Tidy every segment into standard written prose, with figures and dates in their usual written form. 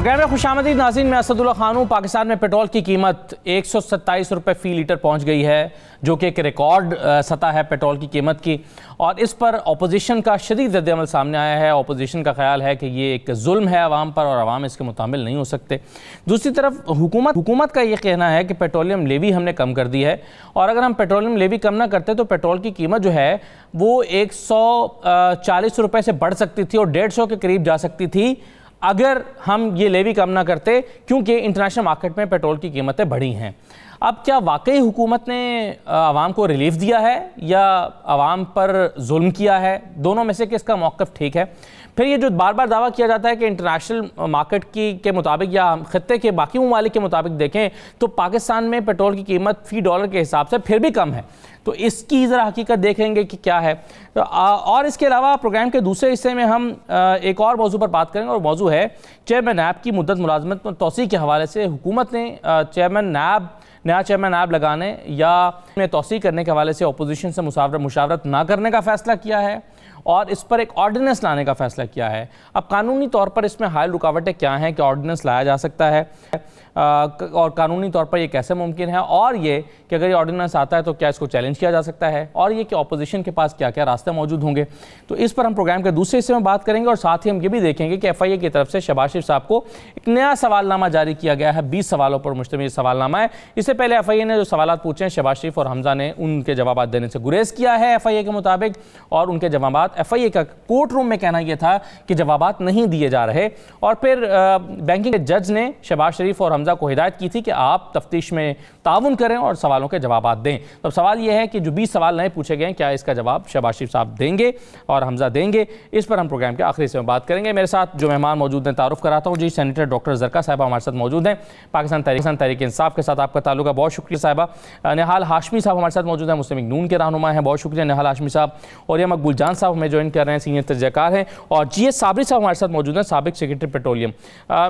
Programme में खुशामदीद नाज़रीन, मैं असदुल्ला खान हूँ। पाकिस्तान में पेट्रोल की कीमत 127 रुपये फ़ी लीटर पहुँच गई है, जो कि एक रिकॉर्ड सतह है पेट्रोल की कीमत की। और इस पर अपोजिशन का शदीद रद्द-ए-अमल सामने आया है। अपोजिशन का ख्याल है कि ये एक जुल्म है अवाम पर और अवाम इसके मुतामिल नहीं हो सकते। दूसरी तरफ हुकूमत का ये कहना है कि पेट्रोलियम लेवी हमने कम कर दी है, और अगर हम पेट्रोलियम लेवी कम ना करते तो पेट्रोल की कीमत जो है वो 140 रुपये से बढ़ सकती थी और 150 के करीब जा सकती थी अगर हम ये लेवी कम ना करते, क्योंकि इंटरनेशनल मार्केट में पेट्रोल की कीमतें बढ़ी हैं। अब क्या वाकई हुकूमत ने आवाम को रिलीफ दिया है या आवाम पर जुल्म किया है? दोनों में से किसका मौक़िफ़ ठीक है? फिर ये जो बार बार दावा किया जाता है कि इंटरनेशनल मार्केट के मुताबिक या खत्ते के बाकी ममालिक के मुताबिक देखें तो पाकिस्तान में पेट्रोल की कीमत फ़ी डॉलर के हिसाब से फिर भी कम है। तो इसकी ज़रा हकीकत देखेंगे कि क्या है। तो और इसके अलावा प्रोग्राम के दूसरे हिस्से में हम एक और मौजू पर बात करेंगे, और मौजू है चेयरमैन नैब की मुद्दत मुलाजमत में तौसीक़ के हवाले से हुकूमत ने नया चेयरमैन नैब लगाने या में तौसीक़ करने के हवाले से अपोजिशन से मुशावरत ना करने का फ़ैसला किया है और इस पर एक ऑर्डिनेंस लाने का फ़ैसला किया है। अब कानूनी तौर पर इसमें हाल रुकावटें क्या हैं कि ऑर्डिनेंस लाया जा सकता है, और कानूनी तौर पर ये कैसे मुमकिन है, और ये कि अगर ये ऑर्डिनेंस आता है तो क्या इसको चैलेंज किया जा सकता है, और ये कि अपोजिशन के पास क्या क्या रास्ते मौजूद होंगे। तो इस पर हम प्रोग्राम के दूसरे हिस्से में बात करेंगे, और साथ ही हम ये भी देखेंगे कि FIA की तरफ से शहबाज शरीफ साहब को एक नया सवालनामा जारी किया गया है। 20 सवालों पर मुश्तमिल सवालनामा है। इससे पहले FIA ने जो सवाल पूछे हैं शहबाज शरीफ और हमजा ने उनके जवाब देने से गुरेज किया है FIA के मुताबिक, और उनके जवाब FIA का कोर्ट रूम में कहना यह था कि जवाब नहीं दिए जा रहे। और फिर बैंकिंग के जज ने शहबाज शरीफ और हमजा को हिदायत की थी कि आप तफ्तीश में ताउन करें और सवालों के जवाब दें। तो सवाल यह है कि जो 20 सवाल नए पूछे गए, क्या इसका जवाब शहबाज शरीफ साहब देंगे और हमजा देंगे? इस पर हम प्रोग्राम के आखिरी हिस्से में बात करेंगे। मेरे साथ जो मेहमान मौजूद हैं तारुफ कराता हूँ जी। सेनेटर डॉक्टर ज़रका साहिबा हमारे साथ मौजूद हैं, पाकिस्तान तहरीक इंसाफ के साथ आपका ताल्लुक है, बहुत शुक्रिया साहिबा। निहाल हाशमी साहब हमारे साथ मौजूद हैं, मुस्लिम लीग नून के रहनुमा हैं, बहुत शुक्रिया निहाल हाशमी साहब। और ये मकबूल जान साहब हमें ज्वाइन कर रहे हैं, सीनियर तजज़ियाकार हैं। और GS साबरी साहब हमारे साथ मौजूद हैं, साबिक सेक्रेटरी पेट्रोलियम।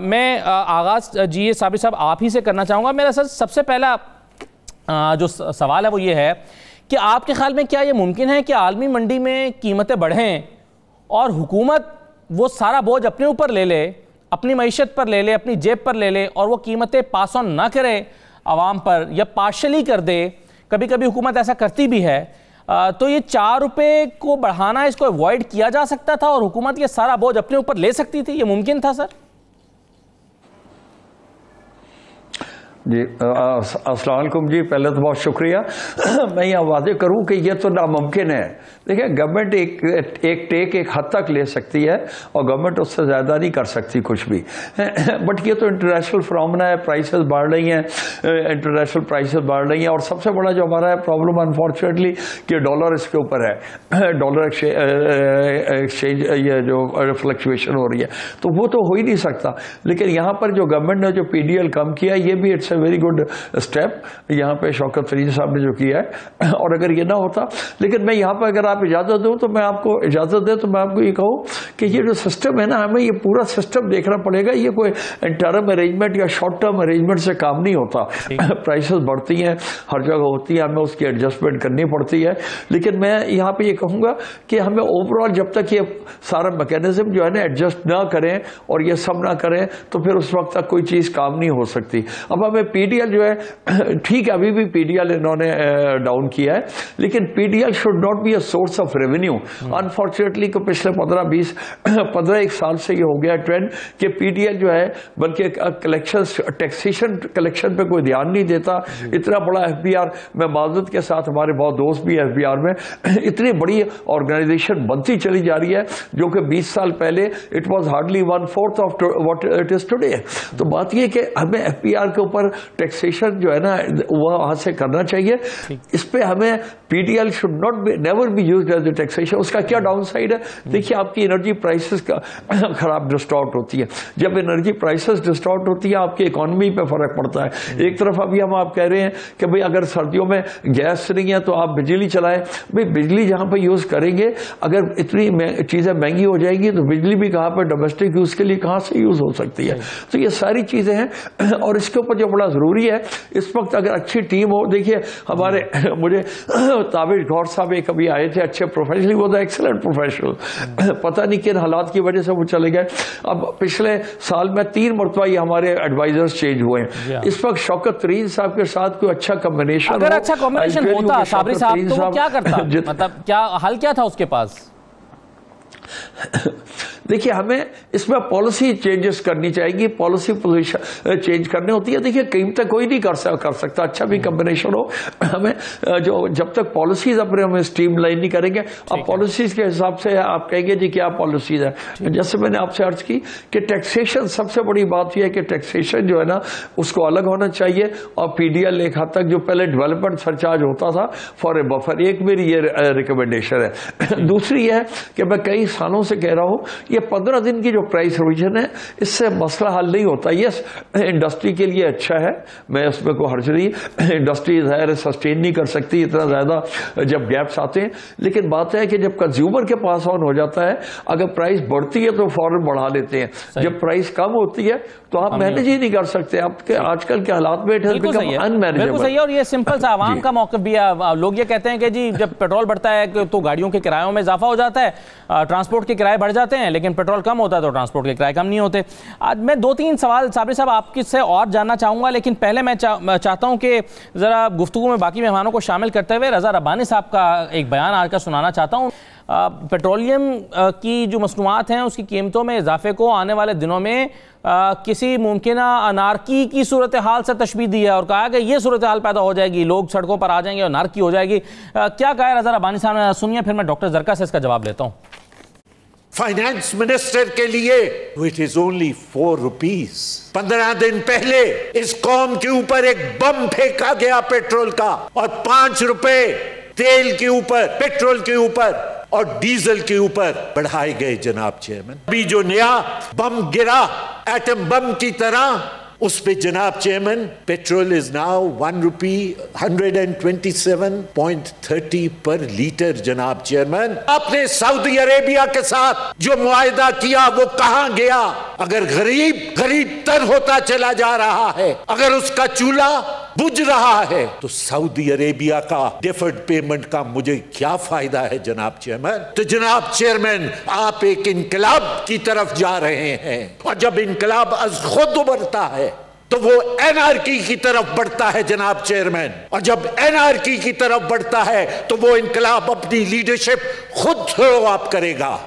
मैं आगाज़ GS साबरी साहब आप ही से करना चाहूँगा। मेरा सबसे पहला जो सवाल है वो ये है कि आपके ख्याल में क्या ये मुमकिन है कि आलमी मंडी में कीमतें बढ़ें और हुकूमत वो सारा बोझ अपने ऊपर ले ले, अपनी मईशत पर ले ले, अपनी जेब पर ले ले, और वो कीमतें पास ऑन ना करे आवाम पर या पार्शली कर दे? कभी कभी हुकूमत ऐसा करती भी है। तो ये 4 रुपये को बढ़ाना, इसको अवॉइड किया जा सकता था और हुकूमत ये सारा बोझ अपने ऊपर ले सकती थी, ये मुमकिन था सर? जी अस्सलाम वालेकुम जी, पहले तो बहुत शुक्रिया। मैं यहाँ वादे करूँ कि ये तो नामुमकिन है। देखिए, गवर्नमेंट एक हद तक ले सकती है और गवर्नमेंट उससे ज़्यादा नहीं कर सकती कुछ भी। बट ये तो इंटरनेशनल फिनोमेना है, प्राइसेस बढ़ रही हैं, इंटरनेशनल प्राइसेस बढ़ रही हैं। और सबसे बड़ा जो हमारा है प्रॉब्लम अनफॉर्चुनेटली कि डॉलर इसके ऊपर है, डॉलर एक्सचेंज ये जो फ्लक्चुएशन हो रही है, तो वो तो हो ही नहीं सकता। लेकिन यहाँ पर जो गवर्नमेंट ने जो PDL कम किया, ये भी इट्स वेरी गुड स्टेप यहाँ पे शौकत फरीद साहब ने जो किया है। और अगर ये ना होता, लेकिन मैं यहाँ पर अगर आप इजाज़त दो तो मैं आपको इजाज़त दे तो मैं आपको ये कहूँ कि ये जो सिस्टम है ना, हमें ये पूरा सिस्टम देखना पड़ेगा। ये कोई इंटरम अरेंजमेंट या शॉर्ट टर्म अरेंजमेंट से काम नहीं होता। प्राइसेस बढ़ती हैं, हर जगह होती है, हमें उसकी एडजस्टमेंट करनी पड़ती है। लेकिन मैं यहाँ पे ये कहूँगा कि हमें ओवरऑल जब तक ये सारा मैकेनिज्म जो है ना एडजस्ट ना करें और ये सब ना करें, तो फिर उस वक्त तक कोई चीज़ काम नहीं हो सकती। अब हमें PDL जो है, ठीक है अभी भी PDL इन्होंने डाउन किया है, लेकिन PDL should not be a source of revenue. Unfortunately को पिछले 15-1 साल से ये हो गया ट्रेंड कि PDL जो है बल्कि टैक्सेशन कलेक्शन पे कोई ध्यान नहीं देता। इतना बड़ा FBR, मैं माजूद के साथ, हमारे बहुत दोस्त भी FBR में, इतनी बड़ी ऑर्गेनाइजेशन बनती चली जा रही है जो कि 20 साल पहले it was hardly 1/4 of what it is today. तो बात यह कि हमें FBR के ऊपर टैक्सेशन जो है ना वहां से करना चाहिए। इस पे हमें PDL should not be never be used as a taxation. उसका क्या डाउन साइड है? देखिए, आपकी एनर्जी प्राइसेस का खराब डिस्टॉर्ट होती है। जब एनर्जी प्राइसेस डिस्टॉर्ट होती है, आपकी इकोनॉमी पे फर्क पड़ता है। एक तरफ अभी हम आप कह रहे हैं कि भाई अगर सर्दियों में गैस नहीं है तो आप बिजली चलाएं। भाई बिजली जहां पर यूज करेंगे, अगर इतनी चीजें महंगी हो जाएंगी तो बिजली भी कहां पर डोमेस्टिक यूज के लिए कहां से यूज हो सकती है? तो ये सारी चीजें हैं और इसके ऊपर जो बड़ा जरूरी है इस वक्त, अगर अच्छी टीम हो। देखिए हमारे मुझे ताबिश गौर साहब एक अभी आए थे, अच्छे प्रोफेशनल, वो तो एक्सीलेंट प्रोफेशनल, पता नहीं किन हालात की वजह से वो चले गए। अब पिछले साल में 3 मरतबा ये हमारे एडवाइजर्स चेंज हुए हैं। इस वक्त शौकत तरीन साहब के साथ कोई अच्छा कॉम्बिनेशन, अगर अच्छा कॉम्बिनेशन होता साबरी साहब तो वो क्या करता, मतलब क्या हल क्या था उसके पास? देखिए, हमें इसमें पॉलिसी चेंजेस करनी चाहिए, पॉलिसी पोजीशन चेंज करनी होती है। देखिए, कीमतें कोई नहीं कर सकता, अच्छा भी कॉम्बिनेशन हो, हमें जो जब तक पॉलिसीज अपने हमें स्ट्रीमलाइन नहीं करेंगे। अब पॉलिसीज के हिसाब से आप कहेंगे जी क्या पॉलिसीज है, जैसे मैंने आपसे अर्ज की कि टैक्सेशन, सबसे बड़ी बात यह है कि टैक्सेशन जो है ना उसको अलग होना चाहिए, और पीडीएल एक हद तक जो पहले डेवलपमेंट सरचार्ज होता था फॉर ए बफर, एक मेरी ये रिकमेंडेशन है। दूसरी है कि मैं कई सालों से कह रहा हूं, ये 15 दिन की जो प्राइस रिवीजन है इससे मसला हल नहीं होता। यस, इंडस्ट्री के लिए अच्छा है, मैं उसमें कोई हर्ज नहीं, इंडस्ट्री ज़ाहिर सस्टेन नहीं कर सकती इतना ज़्यादा जब गैप्स आते हैं, लेकिन बात है कि जब कंज्यूमर के पास ऑन हो जाता है, अगर प्राइस बढ़ती है तो फौरन बढ़ा लेते हैं, जब प्राइस कम होती है तो आप मैनेज ही नहीं कर सकते। आपके आजकल के हालात में बिल्कुल सही है। और ये सिंपल सा आवाम का मौक़िफ़ भी है। लोग ये कहते हैं कि जी जब पेट्रोल बढ़ता है तो गाड़ियों के किरायों में इजाफा हो जाता है, ट्रांसपोर्ट के किराए बढ़ जाते हैं, लेकिन पेट्रोल कम होता है तो ट्रांसपोर्ट के किराए कम नहीं होते। आज मैं 2-3 सवाल साबरी साहब आपके से और जानना चाहूँगा, लेकिन पहले मैं चाहता हूँ कि ज़रा गुफ्तगू में बाकी मेहमानों को शामिल करते हुए रज़ा रब्बानी साहब का एक बयान आज का सुनाना चाहता हूँ। पेट्रोलियम की जो मसनूआत हैं उसकी कीमतों में इजाफे को आने वाले दिनों में किसी मुमकिन अनारकी की सूरत हाल से तशबीह दी है और कहा कि ये सूरत हाल पैदा हो जाएगी, लोग सड़कों पर आ जाएंगे और अनारकी हो जाएगी। क्या कहा है रज़ा रब्बानी साहब ने, सुनिए, फिर मैं डॉक्टर जरका से इसका जवाब लेता हूँ। फाइनेंस मिनिस्टर के लिए इट इज ओनली 4 रुपीज। 15 दिन पहले इस कौम के ऊपर एक बम फेंका गया पेट्रोल का, और 5 रुपए तेल के ऊपर, पेट्रोल के ऊपर और डीजल के ऊपर बढ़ाए गए जनाब चेयरमैन। अभी जो नया बम गिरा एटम बम की तरह, उस पे जनाब चेयरमैन पेट्रोल इज नाउ 1 रुपी 127.30 पर लीटर। जनाब चेयरमैन, आपने सऊदी अरेबिया के साथ जो मुआहदा किया वो कहां गया? अगर गरीब तर होता चला जा रहा है, अगर उसका चूल्हा बुझ रहा है, तो सऊदी अरेबिया का डिफर्ड पेमेंट का मुझे क्या फायदा है जनाब चेयरमैन? तो जनाब चेयरमैन, आप एक इनकलाब की तरफ जा रहे हैं, और जब इनकलाब अज खुद उभरता है तो वो एनआरकी की तरफ बढ़ता है जनाब चेयरमैन, और जब एनआरकी की तरफ बढ़ता है तो वो इनकलाब अपनी लीडरशिप खुद थ्रो अप करेगा।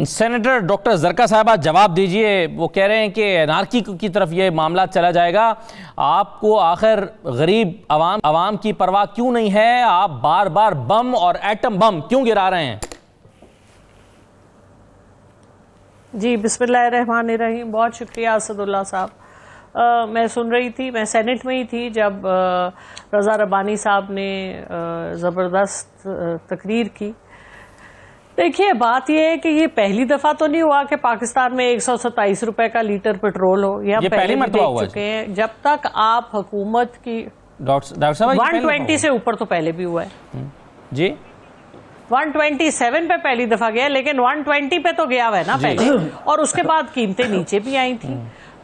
सेनेटर डॉक्टर जरका साहबा जवाब दीजिए। वो कह रहे हैं कि एनार्की की तरफ ये मामला चला जाएगा। आपको आखिर गरीब आवाम की परवाह क्यों नहीं है? आप बार बार बम और एटम बम क्यों गिरा रहे हैं? जी बिस्मिल्लाहिर्रहमानिर्रहीम, बहुत शुक्रिया असदुल्ला साहब। मैं सुन रही थी, मैं सेनेट में ही थी जब रज़ा रब्बानी साहब ने ज़बरदस्त तकरीर की। देखिए, बात यह है कि ये पहली दफा तो नहीं हुआ कि पाकिस्तान में 127 रुपए का लीटर पेट्रोल हो, या ये पहली मरतबा हुआ चुके हैं। जब तक आप हुकूमत की डॉक्टर साहब 120 से ऊपर तो पहले भी हुआ है जी, 127 पे पहली दफा गया, लेकिन 120 पे तो गया हुआ है ना पहले, और उसके बाद कीमतें नीचे भी आई थी।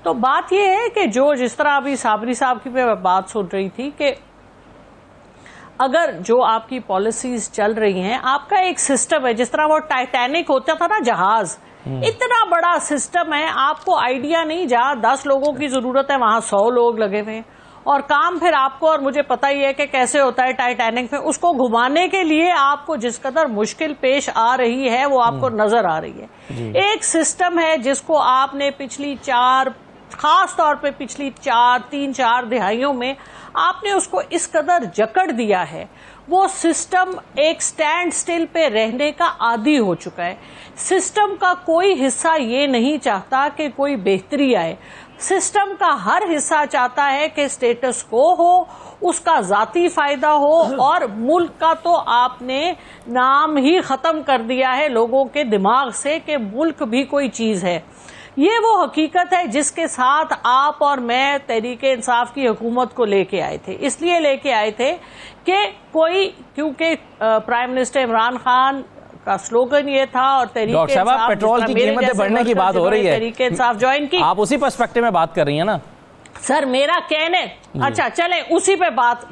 तो बात यह है कि जो जिस तरह अभी साबरी साहब की मैं बात सुन रही थी कि अगर जो आपकी पॉलिसीज चल रही हैं, आपका एक सिस्टम है, जिस तरह वो टाइटैनिक होता था ना जहाज, इतना बड़ा सिस्टम है, आपको आइडिया नहीं, जहां 10 लोगों की जरूरत है वहां 100 लोग लगे हुए हैं, और काम फिर आपको और मुझे पता ही है कि कैसे होता है टाइटैनिक में। उसको घुमाने के लिए आपको जिस कदर मुश्किल पेश आ रही है वो आपको नजर आ रही है। एक सिस्टम है जिसको आपने पिछली खास तौर पे पिछली 3-4 दिहाइयों में आपने उसको इस कदर जकड़ दिया है, वो सिस्टम एक स्टैंड स्टिल पे रहने का आदी हो चुका है। सिस्टम का कोई हिस्सा ये नहीं चाहता कि कोई बेहतरी आए। सिस्टम का हर हिस्सा चाहता है कि स्टेटस को हो, उसका जाती फायदा हो, और मुल्क का तो आपने नाम ही खत्म कर दिया है लोगों के दिमाग से कि मुल्क भी कोई चीज है। ये वो हकीकत है जिसके साथ आप और मैं तहरीक इंसाफ की हुकूमत को लेके आए थे। इसलिए लेके आए थे कि क्योंकि प्राइम मिनिस्टर इमरान खान का स्लोगन ये था, और तहरीक पेट्रोल की कीमतें बढ़ने की बात हो रही है, तहरीक इंसाफ ज्वाइन की, आप उसी पर्सपेक्टिव में बात कर रही हैं ना? सर मेरा कहने, अच्छा चले उसी पे बात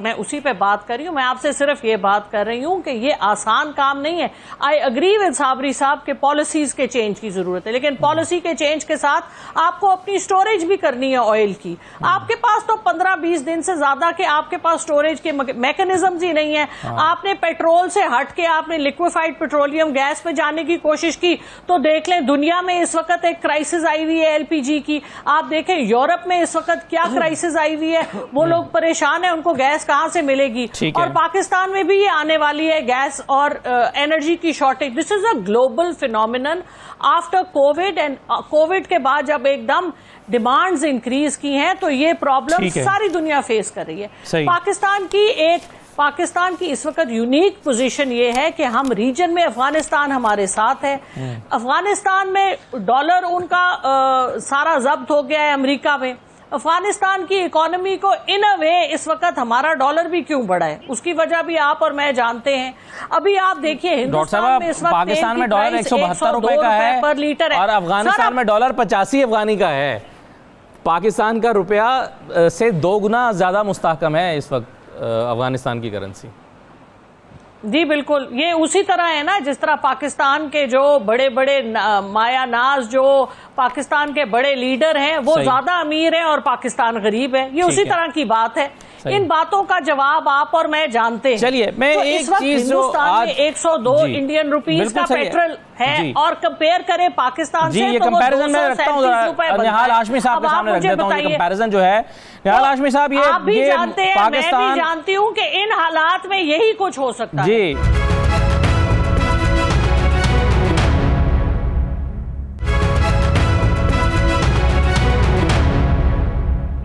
कर रही हूँ मैं आपसे, सिर्फ ये बात कर रही हूँ कि ये आसान काम नहीं है। आई अग्री विद साबरी साहब के पॉलिसीज के चेंज की जरूरत है, लेकिन पॉलिसी के चेंज के साथ आपको अपनी स्टोरेज भी करनी है ऑयल की। आपके पास तो 15-20 दिन से ज्यादा के आपके पास स्टोरेज के मैकेनिज्म ही नहीं है। आपने पेट्रोल से हट के आपने लिक्विफाइड पेट्रोलियम गैस पे जाने की कोशिश की, तो देख लें दुनिया में इस वक्त एक क्राइसिस आई हुई है एलपीजी की। आप देखें यूरोप में इस वक्त क्या क्राइसिस आई हुई है, वो लोग परेशान है, उनको गैस कहां से मिलेगी। और पाकिस्तान में भी ये आने वाली है गैस और एनर्जी की shortage. This is a global phenomenon after Covid, and Covid के बाद जब एकदम डिमांड्स इंक्रीज की हैं तो ये प्रॉब्लम सारी दुनिया फेस कर रही है। पाकिस्तान की इस वक्त यूनिक पोजीशन ये है कि हम रीजन में, अफगानिस्तान हमारे साथ है। अफगानिस्तान में डॉलर उनका सारा जब्त हो गया है अमेरिका में। अफगानिस्तान की इकोनॉमी को इन अ वे इस वक्त हमारा डॉलर भी क्यों बढ़ा है, उसकी वजह भी आप और मैं जानते हैं। अभी आप देखिए हिंदुस्तान में इस वक्त पाकिस्तान में डॉलर 172 रुपए का है पर लीटर है और अफगानिस्तान में डॉलर 85 अफगानी का है। पाकिस्तान का रुपया से 2 गुना ज्यादा मुस्तहकम है इस वक्त अफगानिस्तान की करेंसी। जी बिल्कुल, ये उसी तरह है ना जिस तरह पाकिस्तान के जो बड़े बड़े माया नाज जो पाकिस्तान के बड़े लीडर हैं वो ज्यादा अमीर हैं और पाकिस्तान गरीब है। ये उसी तरह की बात है। इन बातों का जवाब आप और मैं जानते हैं। चलिए मैं तो एक चीज जो आज 102 इंडियन रुपीस का पेट्रोल है और कंपेयर करें पाकिस्तान से, ये तो कंपैरिजन में रखता हूँ निहाल हाशमी साहब के सामने रख देता हूँ। ये कंपैरिजन जो है निहाल हाशमी साहब, ये आप भी जानते हैं, मैं भी जानती हूँ कि इन हालात में यही कुछ हो सकता है। जी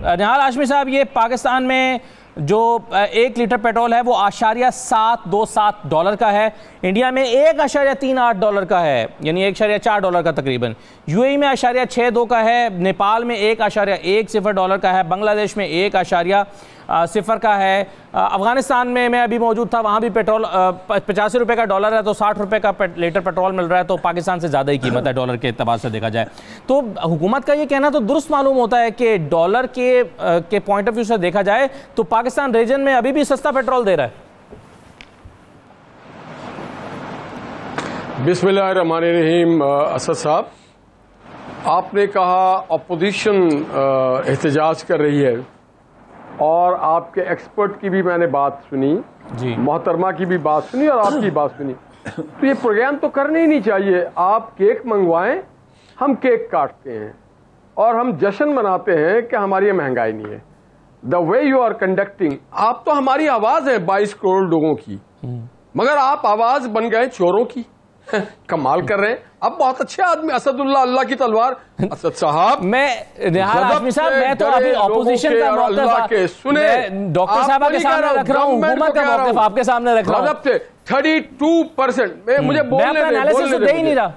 निहाल हाशमी साहब, ये पाकिस्तान में जो 1 लीटर पेट्रोल है वो $7.27 का है। इंडिया में $1.38 का है, यानी $1.4 का तकरीबन। यूएई में $1.62 का है, नेपाल में $1.10 का है, बांग्लादेश में $1.0 का है। अफगानिस्तान में मैं अभी मौजूद था, वहाँ भी पेट्रोल 85 रुपये का डॉलर है, तो 60 रुपये का लीटर पेट्रोल मिल रहा है। तो पाकिस्तान से ज़्यादा ही कीमत है डॉलर के एतबार से देखा जाए। तो हुकूमत का ये कहना तो दुरुस्त मालूम होता है कि डॉलर के पॉइंट ऑफ व्यू से देखा जाए तो पाकिस्तान रीजन में अभी भी सस्ता पेट्रोल दे रहा है। बिस्मिल्लाहिर्रहमानिर्रहीम। असद साहब, आपने कहा अपोजिशन एहतजाज कर रही है और आपके एक्सपर्ट की भी मैंने बात सुनी, मोहतरमा की भी बात सुनी और आपकी बात सुनी। तो ये प्रोग्राम तो करने ही नहीं चाहिए। आप केक मंगवाएं, हम केक काटते हैं और हम जश्न मनाते हैं कि हमारी महंगाई नहीं है। The way you are conducting, आप तो हमारी आवाज है 22 करोड़ लोगों की, मगर आप आवाज बन गए चोरों की। कमाल कर रहे हैं। अब बहुत अच्छे आदमी असदुल्लाह, अल्लाह की तलवार असद साहब, मैं निहाल हाशमी साहब, मैं तो अभी ऑपोजिशन का मौक़िफ़ सुने डॉक्टर साहब के सामने रख रहा हूं, हुकूमत का मौक़िफ़ आपके सामने रख रहा हूं। 32% मुझे बोलने दे ही नहीं रहा।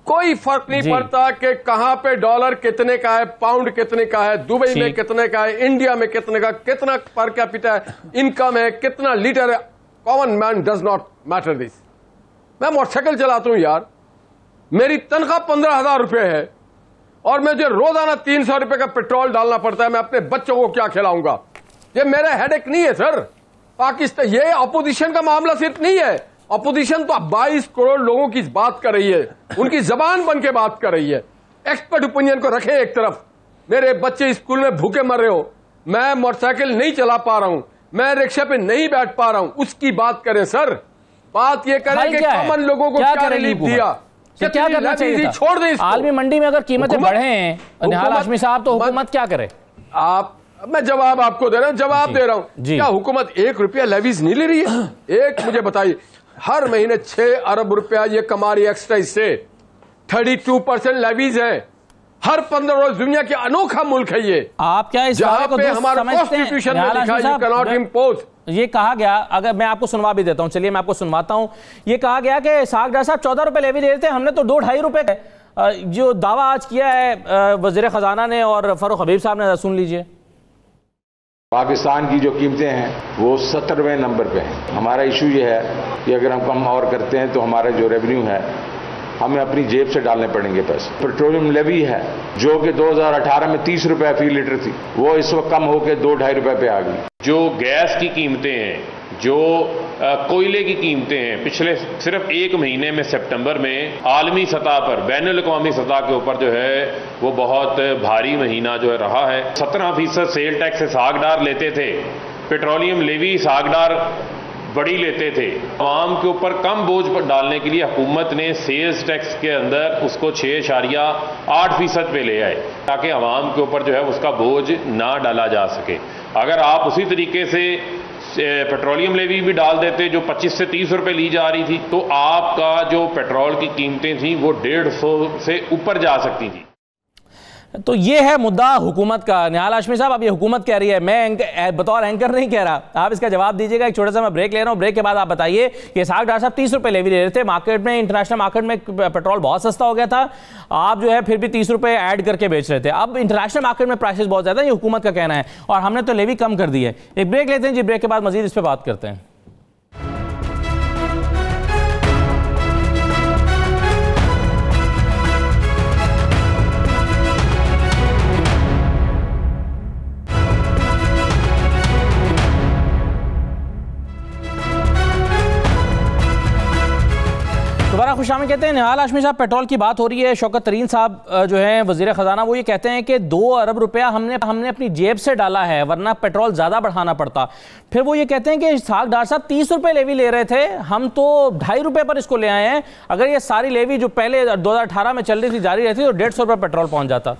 कोई फर्क नहीं पड़ता कि कहां पे डॉलर कितने का है, पाउंड कितने का है, दुबई में कितने का है, इंडिया में कितने का, कितना पर कैपिटा है, इनकम है, कितना लीटर है। Common man does not matter this. मैं मोटरसाइकिल चलाता हूं यार, मेरी तनख्वाह 15,000 रुपए है और मुझे रोजाना 300 रुपए का पेट्रोल डालना पड़ता है। मैं अपने बच्चों को क्या खिलाऊंगा? ये मेरा हेडेक नहीं है सर। पाकिस्तान, ये अपोजिशन का मामला सिर्फ नहीं है। अपोजिशन तो 22 करोड़ लोगों की बात कर रही है, उनकी जबान बन के बात कर रही है। एक्सपर्ट ओपिनियन को रखे एक तरफ। मेरे बच्चे स्कूल में भूखे मर रहे हो, मैं मोटरसाइकिल नहीं चला पा रहा हूं, मैं रिक्शा पे नहीं बैठ पा रहा हूं, उसकी बात करें सर। बात ये करें कि कॉमन लोगों को क्या रिलीफ दिया, क्या करना चाहिए? छोड़ दें। आलमी मंडी में अगर कीमतें बढ़े हैं निहाल हाशमी साहब, तो हुकूमत क्या करे? मैं जवाब आपको दे रहा हूं, जवाब दे रहा हूं। क्या हुकूमत 1 रुपया लेवीज नहीं ले रही है? एक मुझे बताइए, हर महीने 6 अरब रुपया ये कमा रही है एक्साइज से। 32% लेवीज है। हर 15 रोज। दुनिया के अनोखा मुल्क है ये। आप क्या इस जहां पे हमारे कॉन्स्टिट्यूशन में लिखा है यू कैन नॉट इम्पोज। ये कहा गया, अगर मैं आपको सुनवा भी देता हूं, चलिए मैं आपको सुनवाता हूं। ये कहा गया कि साग डॉक्टर साहब 14 रुपए लेवी दे रहे थे, हमने तो 2-2.5 रुपए। जो दावा आज किया है वजीर खजाना ने और फरूख हबीब साहब ने, सुन लीजिए। पाकिस्तान की जो कीमतें हैं वो 70वें नंबर पे हैं। हमारा इशू ये है कि अगर हम कम और करते हैं तो हमारा जो रेवेन्यू है हमें अपनी जेब से डालने पड़ेंगे पैसे। पेट्रोलियम लेवी है जो कि 2018 में 30 रुपए फी लीटर थी, वो इस वक्त कम होकर 2-2.5 रुपए पे आ गई। जो गैस की कीमतें हैं, जो कोयले की कीमतें हैं, पिछले सिर्फ 1 महीने में सितंबर में आलमी सतह पर, बैनुल-अक़वामी सतह के ऊपर जो है वो बहुत भारी महीना जो है रहा है। 17% सेल टैक्स से सागदार लेते थे, पेट्रोलियम लेवी सागदार बड़ी लेते थे। आवाम के ऊपर कम बोझ पर डालने के लिए हुकूमत ने सेल्स टैक्स के अंदर उसको 6.8% पे ले आए ताकि आवाम के ऊपर जो है उसका बोझ ना डाला जा सके। अगर आप उसी तरीके से पेट्रोलियम लेवी भी डाल देते जो 25 से 30 रुपए ली जा रही थी, तो आपका जो पेट्रोल की कीमतें थी वो 150 से ऊपर जा सकती थी। तो ये है मुद्दा हुकूमत का। निहाल हाशमी साहब, अब ये हुकूमत कह रही है, मैं बतौर एंकर नहीं कह रहा, आप इसका जवाब दीजिएगा। एक छोटा सा मैं ब्रेक ले रहा हूँ, ब्रेक के बाद आप बताइए कि सागदार साहब 30 रुपए लेवी ले रहे थे मार्केट में, इंटरनेशनल मार्केट में पेट्रोल बहुत सस्ता हो गया था, आप जो है फिर भी 30 रुपए ऐड करके बेच रहे थे। अब इंटरनेशनल मार्केट में प्राइसेस बहुत ज्यादा, ये हुकूमत का कहना है, और हमने तो लेवी कम कर दी है। एक ब्रेक लेते हैं जी, ब्रेक के बाद मजीद इस पर बात करते हैं। दोबारा खुशामद कहते हैं। निहाल हाशमी साहब, पेट्रोल की बात हो रही है, शौकत तरीन साहब जो है वजीर खजाना, वो ये कहते हैं कि 2 अरब रुपया हमने अपनी जेब से डाला है, वरना पेट्रोल ज्यादा बढ़ाना पड़ता। फिर वो ये कहते हैं कि सागदार साहब 30 रुपए लेवी ले रहे थे, हम तो 2.5 रुपए पर इसको ले आए हैं। अगर ये सारी लेवी जो पहले 2018 में चल रही थी जारी रहती तो 150 रुपए पेट्रोल पहुंच जाता।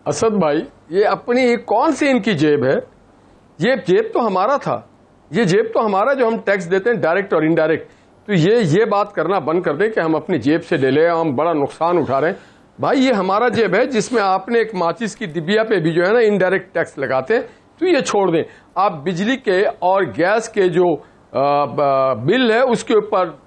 असद भाई, ये अपनी कौन सी इनकी जेब है? ये जेब तो हमारा था, ये जेब तो हमारा जो हम टैक्स देते हैं डायरेक्ट और इनडायरेक्ट। तो ये बात करना बंद कर दें कि हम अपनी जेब से ले लें, हम बड़ा नुकसान उठा रहे हैं। भाई ये हमारा जेब है जिसमें आपने एक माचिस की डिबिया पे भी जो है ना इनडायरेक्ट टैक्स लगाते हैं, तो ये छोड़ दें। आप बिजली के और गैस के जो बिल है उसके ऊपर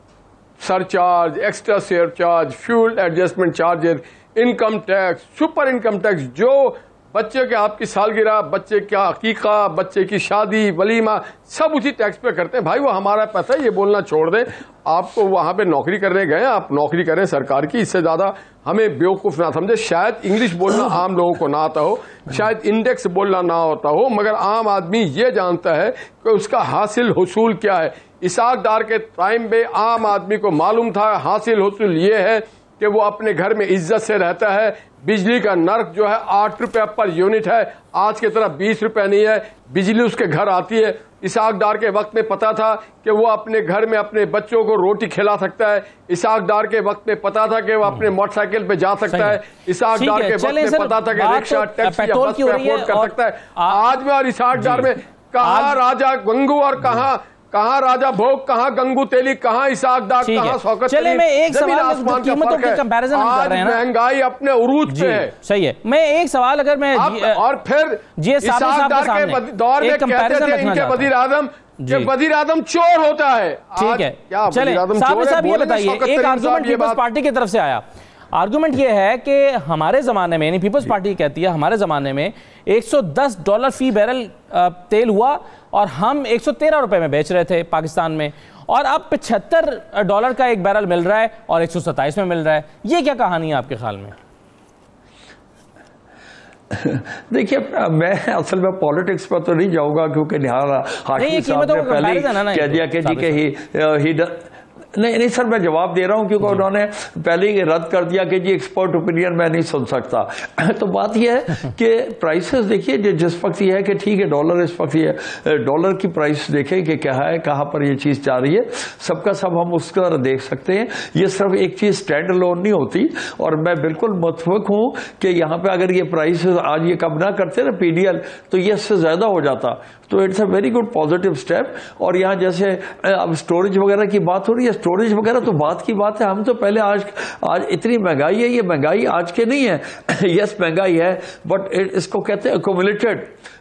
surcharge, extra share charge, fuel adjustment charges, income tax, super income tax, जो बच्चे के आपकी सालगिरह, बच्चे का अकीका, बच्चे की शादी, वलीमा, सब उसी टैक्स पे करते हैं। भाई वो हमारा पैसा है, ये बोलना छोड़ दें। आपको वहां पे नौकरी करने गए, आप नौकरी करें सरकार की, इससे ज्यादा हमें बेवकूफ ना समझे। शायद इंग्लिश बोलना आम लोगों को ना आता हो, शायद इंडेक्स बोलना ना होता हो, मगर आम आदमी ये जानता है कि उसका हासिल हुसूल क्या है। इसाक डार के टाइम में आम आदमी को मालूम था हासिल हुसूल ये है कि वो अपने घर में इज्जत से रहता है। बिजली का नर्क जो है 8 रुपया पर यूनिट है, आज की तरह 20 रुपया नहीं है। बिजली उसके घर आती है। इसाक डार के वक्त में पता था कि वो अपने घर में अपने बच्चों को रोटी खिला सकता है। इसाक डार के वक्त में पता था कि वो अपने मोटरसाइकिल पे जा सकता है। इसाक डार के वक्त में पता था कि रिक्शा, टैक्सी या बस पे अफोर्ड कर सकता है। आज में और इसाक डार में कहाँ राजा गंगू और कहाँ राजा भोग, कहाँ गंगू तेली, कहाँ इसाक डार, कहाँ शौकत। चले मैं एक सवाल, कीमतों के कंपैरिजन हम कर रहे हैं ना, महंगाई अपने उरूज पे है। सही है। मैं एक सवाल, अगर मैं और फिर इसाक डार के दौर में कहते थे इनके वजीर आजम चोर होता है। ठीक है, चले साहब ये बताइए, एक आर्गुमेंट पीपल्स पार्टी की तरफ से आया, आर्गुमेंट ये है कि हमारे ज़माने में, यानी पीपल्स पार्टी कहती है हमारे ज़माने में $110 फी बैरल तेल हुआ और हम 113 रुपए में बेच रहे थे पाकिस्तान में, और अब $75 का एक बैरल मिल रहा है और 127 में मिल रहा है। ये क्या कहानी है आपके ख्याल में? देखिए, मैं असल में पॉलिटिक्स पर तो नहीं जाऊंगा क्योंकि निहाल हाशमी साहब ने पहले कह दिया कि जी के नहीं सर, मैं जवाब दे रहा हूं क्योंकि उन्होंने पहले ही रद्द कर दिया कि जी एक्सपर्ट ओपिनियन मैं नहीं सुन सकता। तो बात यह है कि प्राइसेस देखिए, जिस वक्त ये है कि ठीक है डॉलर इस वक्त ये डॉलर की प्राइस देखें कि क्या है, कहां पर ये चीज जा रही है, सबका सब हम उसका देख सकते हैं। ये सिर्फ एक चीज स्टैंड अलोन नहीं होती, और मैं बिल्कुल मुतफिक हूं कि यहाँ पे अगर ये प्राइस आज ये कम ना करते ना PDL, तो ये इससे ज्यादा हो जाता। तो it's a very good positive step. और यहाँ जैसे अब स्टोरेज वगैरह की बात हो रही है, स्टोरेज वगैरह तो बात की बात है। हम तो पहले आज इतनी महंगाई है, ये महंगाई आज के नहीं है। यस महंगाई है, बट इसको कहते हैं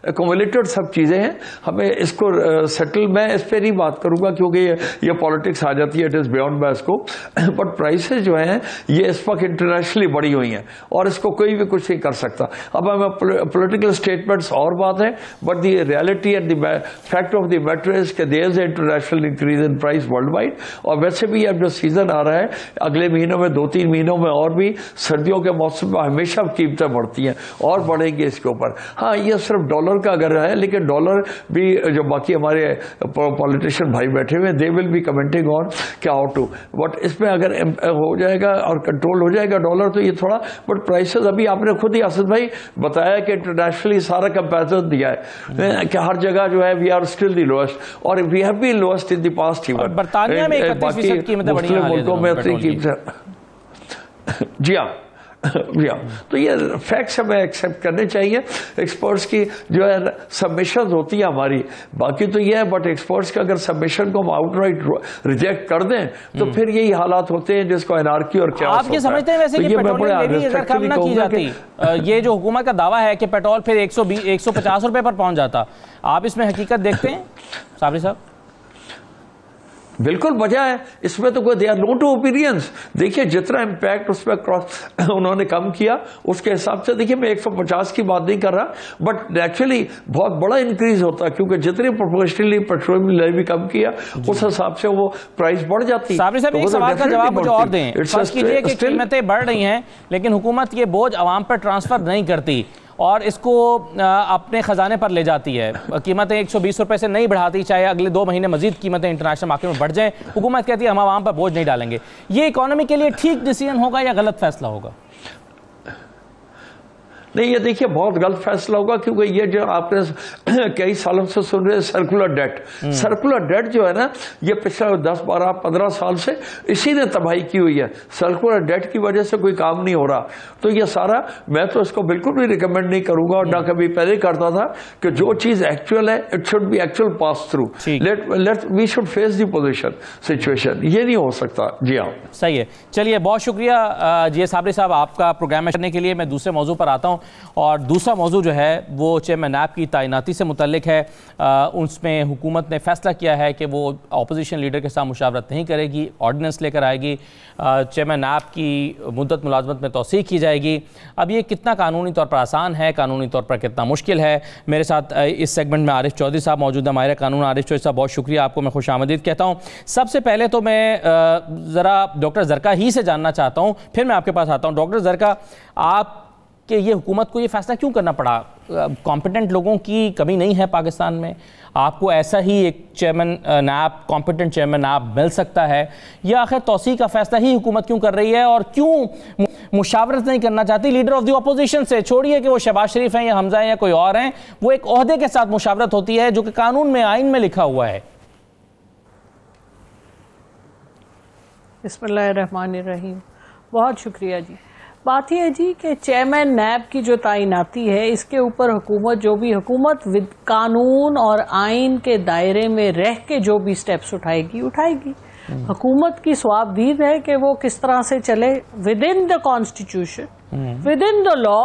अकोमुलेटेड सब चीजें हैं। हमें इसको सेटल, मैं इस पर नहीं बात करूंगा क्योंकि ये पॉलिटिक्स आ जाती है, it is beyond my scope. But prices जो हैं ये इस वक्त इंटरनेशनली बढ़ी हुई हैं और इसको कोई भी कुछ नहीं कर सकता। अब हमें पॉलिटिकल स्टेटमेंट्स और बात है, but the reality the fact of the matter is कि there is international increase in price worldwide, और वैसे भी अब जो सीजन आ रहा है अगले महीनों में 2-3 महीनों में और भी सर्दियों के मौसम में हमेशा कीमतें बढ़ती हैं और बढ़ेंगी इसके ऊपर। हाँ, ये सिर्फ डॉलर का अगर है, लेकिन डॉलर भी जो बाकी हमारे पॉलिटिशियन भाई बैठे हुए they will be commenting on क्या हाउ टू, बट इसमें अगर हो जाएगा और कंट्रोल हो जाएगा डॉलर तो ये थोड़ा, बट प्राइसेस अभी आपने खुद ही आसिफ भाई बताया कि इंटरनेशनली सारा कंपैरिजन दिया है कि हर जगह जो है we are still the lowest और we have been lowest in the past even. बर्तानिया में 31% कीमतें बढ़ी हैं, मुल्कों में अपनी कीमतें जी हाँ भैया, तो ये फैक्ट्स हमें एक्सेप्ट करने चाहिए। एक्सपर्ट्स की जो है सबमिशन होती है हमारी, बाकी तो ये है, बट एक्सपर्ट्स के अगर सबमिशन को हम आउटराइट रिजेक्ट कर दें तो फिर यही हालात होते हैं जिसको एनार्की और क्या आप ये समझते हैं वैसे कि पेट्रोलियम लेवी अगर कम ना की जाती, ये जो हुकूमत का दावा है कि पेट्रोल फिर 150 रुपए पर पहुंच जाता, आप इसमें हकीकत देखते हैं साबरी साहब? बिल्कुल वजह है इसमें, तो कोई there are no two opinions. देखिए जितना इम्पैक्ट उसमें क्रॉस उन्होंने कम किया उसके हिसाब से, देखिए मैं 150 की बात नहीं कर रहा, बट नेचुरली बहुत बड़ा इंक्रीज होता है क्योंकि जितनी प्रोपोर्शनली पेट्रोलियम लेवी कम किया उस हिसाब से वो प्राइस बढ़ जाती है। साबरी साहब एक सवाल का जवाब मुझे और दें, फर्ज कीजिए कि कीमतें बढ़ रही हैं लेकिन हुकूमत ये बोझ आवाम पर ट्रांसफर नहीं करती और इसको अपने खजाने पर ले जाती है, कीमतें 120 रुपए से नहीं बढ़ाती, चाहे अगले 2 महीने मजीद कीमतें इंटरनेशनल मार्केट में बढ़ जाएं, हुकूमत कहती है हम आवाम पर बोझ नहीं डालेंगे। ये इकोनॉमी के लिए ठीक डिसीजन होगा या गलत फैसला होगा? नहीं, ये देखिए बहुत गलत फैसला होगा क्योंकि ये जो आपने कई सालों से सुन रहे सर्कुलर डेट जो है ना, ये पिछले 10, 12, 15 साल से इसी ने तबाही की हुई है। सर्कुलर डेट की वजह से कोई काम नहीं हो रहा, तो ये सारा मैं तो इसको बिल्कुल भी रिकमेंड नहीं करूंगा और ना कभी पहले करता था कि जो चीज एक्चुअल है it should be actual pass through, let we should face the position situation, ये नहीं हो सकता। जी हाँ, सही है। चलिए बहुत शुक्रिया जी साबरी साहब आपका प्रोग्राम में करने के लिए। मैं दूसरे मौजू पर आता हूँ और दूसरा मौजू जो है वो चेयरमैन नैब की तैनाती से मुतल्लिक है। उसमें हुकूमत ने फैसला किया है कि वो अपोजिशन लीडर के साथ मुशावरत नहीं करेगी, ऑर्डिनेंस लेकर आएगी, चेयरमैन नैब की मुद्दत मुलाजमत में तौसीक की जाएगी। अब ये कितना कानूनी तौर पर आसान है, कानूनी तौर पर कितना मुश्किल है? मेरे साथ इस सेगमेंट में आरिफ चौधरी साहब मौजूद है, माहिर कानून। आरिफ चौधरी साहब बहुत शुक्रिया, आपको मैं खुश आमदीद कहता हूँ। सबसे पहले तो मैं ज़रा डॉक्टर ज़रका ही से जानना चाहता हूँ, फिर मैं आपके पास आता हूँ। डॉक्टर ज़रका, आप कि ये हुकूमत को ये फैसला क्यों करना पड़ा? कॉम्पिटेंट लोगों की कमी नहीं है पाकिस्तान में? आपको ऐसा ही एक चेयरमैन नैब, कॉम्पिटेंट चेयरमैन नैब मिल सकता है, या आखिर तौसीक का फैसला ही हुकूमत क्यों कर रही है और क्यों मुशावरत नहीं करना चाहती लीडर ऑफ द अपोजिशन से? छोड़िए कि वो शहबाज शरीफ हैं या हमजा हैं या कोई और हैं, वो एक ओहदे के साथ मुशावरत होती है जो कि कानून में, आइन में लिखा हुआ है। बिस्मिल्लाहिर्रहमानिर्रहीम। बहुत शुक्रिया जी। बात यह है जी कि चेयरमैन नैब की जो तैनाती है इसके ऊपर हुकूमत जो भी हुकूमत कानून और आइन के दायरे में रह के जो भी स्टेप्स उठाएगी। हुकूमत की स्वाबदीद है कि वो किस तरह से चले with in the constitution, with in the law.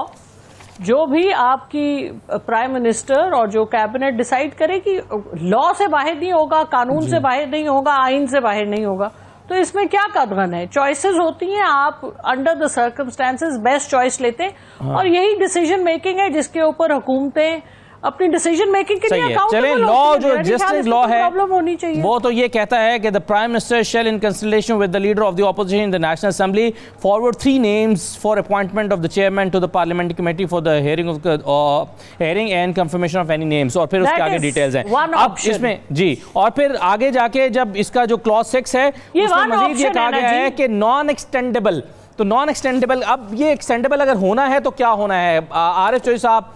जो भी आपकी प्राइम मिनिस्टर और जो कैबिनेट डिसाइड करे कि लॉ से बाहर नहीं होगा, कानून से बाहर नहीं होगा, आइन से बाहर नहीं होगा, तो इसमें क्या कदगन है? चॉइसेस होती हैं, आप under the circumstances best choice लेते हैं और यही डिसीजन मेकिंग है जिसके ऊपर हुकूमतें अपनी डिसीजन मेकिंग के लिए चले। लॉ जो जस्टिस लॉ है प्रॉब्लम होनी चाहिए, वो तो ये कहता है कि the prime minister shall in consultation with the leader of the opposition in the national assembly forward 3 names for appointment of the chairman to the parliamentary committee for the hearing and confirmation of any names, और फिर उसके आगे details हैं। अब इसमें जी, और फिर आगे जाके जब इसका जो क्लॉज 6 है उसमें मजीद ये कहा गया है कि नॉन एक्सटेंडेबल, तो नॉन एक्सटेंडेबल, अब ये एक्सटेंडेबल अगर होना है तो क्या होना है? आरिफ चौधरी साहब,